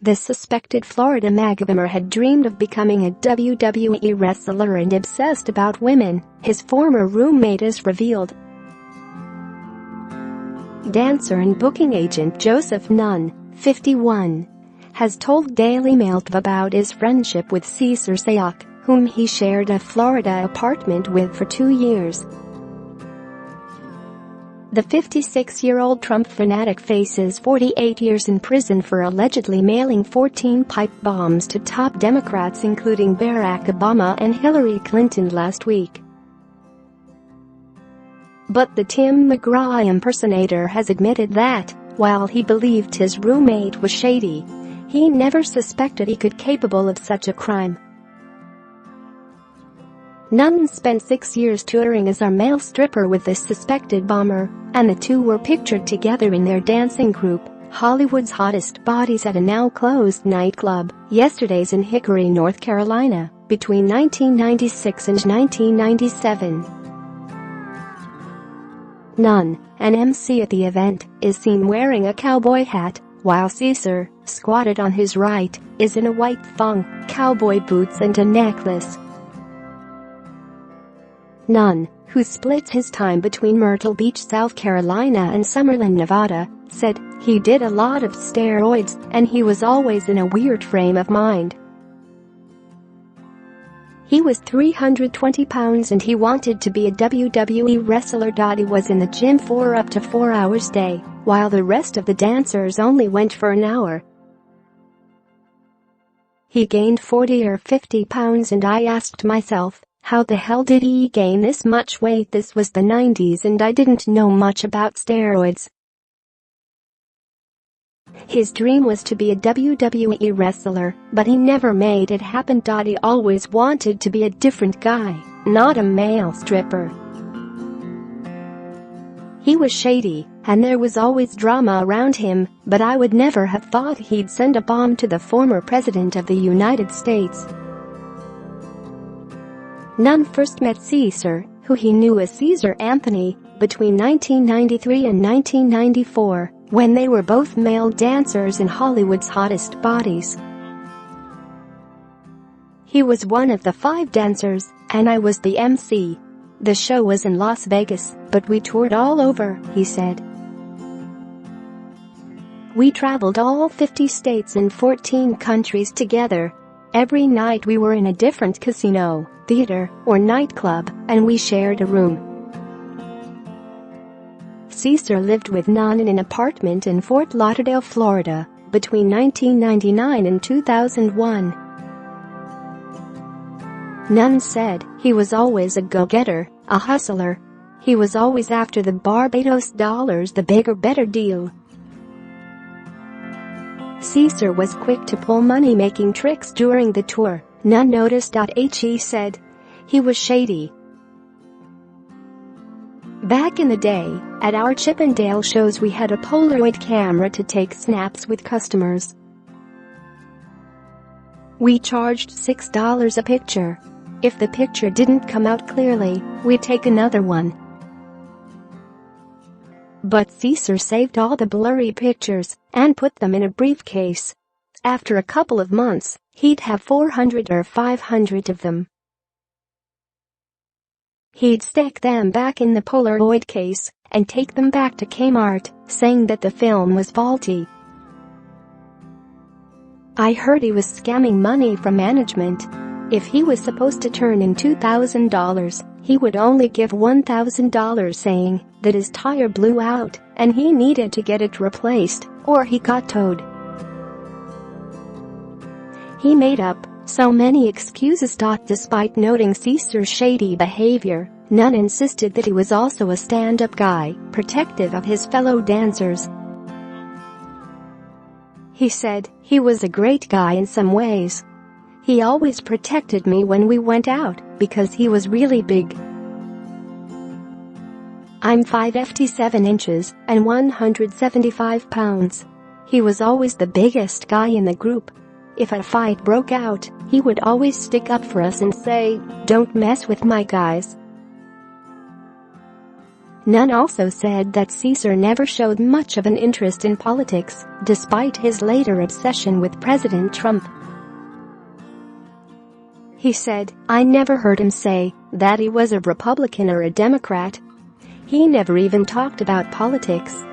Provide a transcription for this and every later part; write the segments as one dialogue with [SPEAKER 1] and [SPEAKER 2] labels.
[SPEAKER 1] The suspected Florida MAGAbomber had dreamed of becoming a WWE wrestler and obsessed about women, his former roommate is revealed. Dancer and booking agent Joseph Nunn, 51, has told DailyMailTV about his friendship with Cesar Sayoc, whom he shared a Florida apartment with for 2 years. The 56-year-old Trump fanatic faces 48 years in prison for allegedly mailing 14 pipe bombs to top Democrats including Barack Obama and Hillary Clinton last week. But the Tim McGraw impersonator has admitted that, while he believed his roommate was shady, he never suspected he could be capable of such a crime. Nunn spent 6 years touring as a male stripper with the suspected bomber, and the two were pictured together in their dancing group, Hollywood's Hottest Bodies, at a now-closed nightclub, Yesterday's in Hickory, North Carolina, between 1996 and 1997. Nunn, an MC at the event, is seen wearing a cowboy hat, while Cesar, squatted on his right, is in a white thong, cowboy boots and a necklace. Nunn, who splits his time between Myrtle Beach, South Carolina and Summerlin, Nevada, said he did a lot of steroids and he was always in a weird frame of mind. He was 320 pounds and he wanted to be a WWE wrestler. He was in the gym for up to 4 hours a day, while the rest of the dancers only went for an hour. He gained 40 or 50 pounds and I asked myself, how the hell did he gain this much weight? This was the 90s and I didn't know much about steroids. His dream was to be a WWE wrestler, but he never made it happen. He always wanted to be a different guy, not a male stripper. He was shady, and there was always drama around him, but I would never have thought he'd send a bomb to the former president of the United States. Nunn first met Cesar, who he knew as Cesar Anthony, between 1993 and 1994, when they were both male dancers in Hollywood's Hottest Bodies. He was one of the 5 dancers, and I was the MC. The show was in Las Vegas, but we toured all over, he said. We traveled all 50 states and 14 countries together. Every night we were in a different casino, theater, or nightclub, and we shared a room. Cesar lived with Nunn in an apartment in Fort Lauderdale, Florida, between 1999 and 2001. Nunn said he was always a go-getter, a hustler. He was always after the Barbados dollars, the bigger, better deal. Cesar was quick to pull money-making tricks during the tour, Nunn noticed.He said. He was shady. Back in the day, at our Chippendale shows we had a Polaroid camera to take snaps with customers. We charged $6 a picture. If the picture didn't come out clearly, we'd take another one. But Cesar saved all the blurry pictures and put them in a briefcase. After a couple of months, he'd have 400 or 500 of them. He'd stick them back in the Polaroid case and take them back to KMart, saying that the film was faulty. I heard he was scamming money from management. If he was supposed to turn in $2,000, he would only give $1,000, saying that his tire blew out and he needed to get it replaced or he got towed. He made up so many excuses. Despite noting Cesar's shady behavior, Nunn insisted that he was also a stand-up guy, protective of his fellow dancers. He said he was a great guy in some ways. He always protected me when we went out because he was really big. I'm 5'7" and 175 pounds. He was always the biggest guy in the group. If a fight broke out, he would always stick up for us and say, "Don't mess with my guys." Nunn also said that Cesar never showed much of an interest in politics, despite his later obsession with President Trump. He said, "I never heard him say that he was a Republican or a Democrat. He never even talked about politics."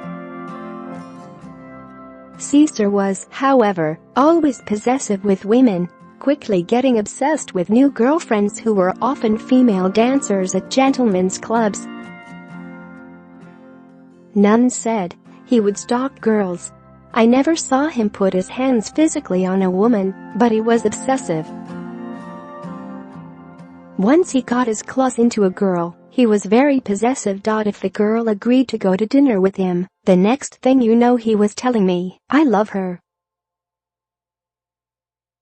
[SPEAKER 1] Cesar was, however, always possessive with women, quickly getting obsessed with new girlfriends who were often female dancers at gentlemen's clubs. Nunn said, "He would stalk girls. I never saw him put his hands physically on a woman, but he was obsessive. Once he got his claws into a girl, he was very possessive. If the girl agreed to go to dinner with him, the next thing you know he was telling me, 'I love her.'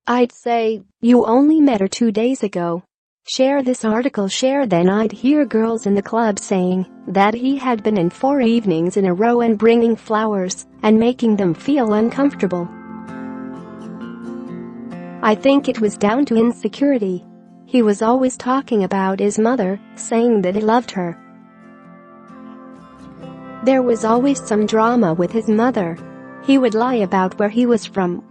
[SPEAKER 1] I'd say, 'You only met her 2 days ago. Share this article, share.' Then I'd hear girls in the club saying that he had been in 4 evenings in a row and bringing flowers and making them feel uncomfortable. I think it was down to insecurity. He was always talking about his mother, saying that he loved her. There was always some drama with his mother. He would lie about where he was from.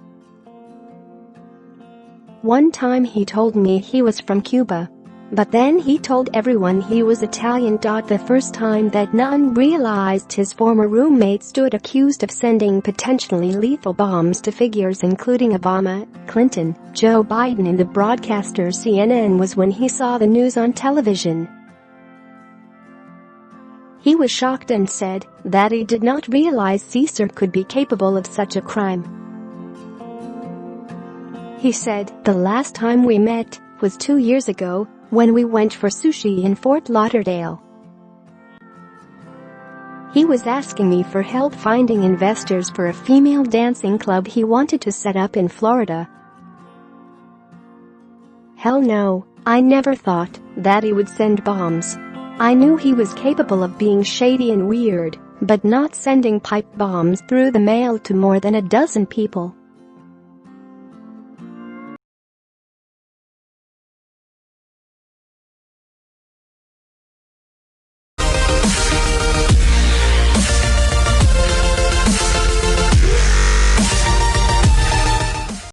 [SPEAKER 1] One time he told me he was from Cuba. But then he told everyone he was Italian. The first time that Nunn realized his former roommate stood accused of sending potentially lethal bombs to figures including Obama, Clinton, Joe Biden and the broadcaster CNN was when he saw the news on television. He was shocked and said that he did not realize Cesar could be capable of such a crime. He said, "The last time we met was 2 years ago, when we went for sushi in Fort Lauderdale. He was asking me for help finding investors for a female dancing club he wanted to set up in Florida. Hell no, I never thought that he would send bombs. I knew he was capable of being shady and weird, but not sending pipe bombs through the mail to more than a dozen people."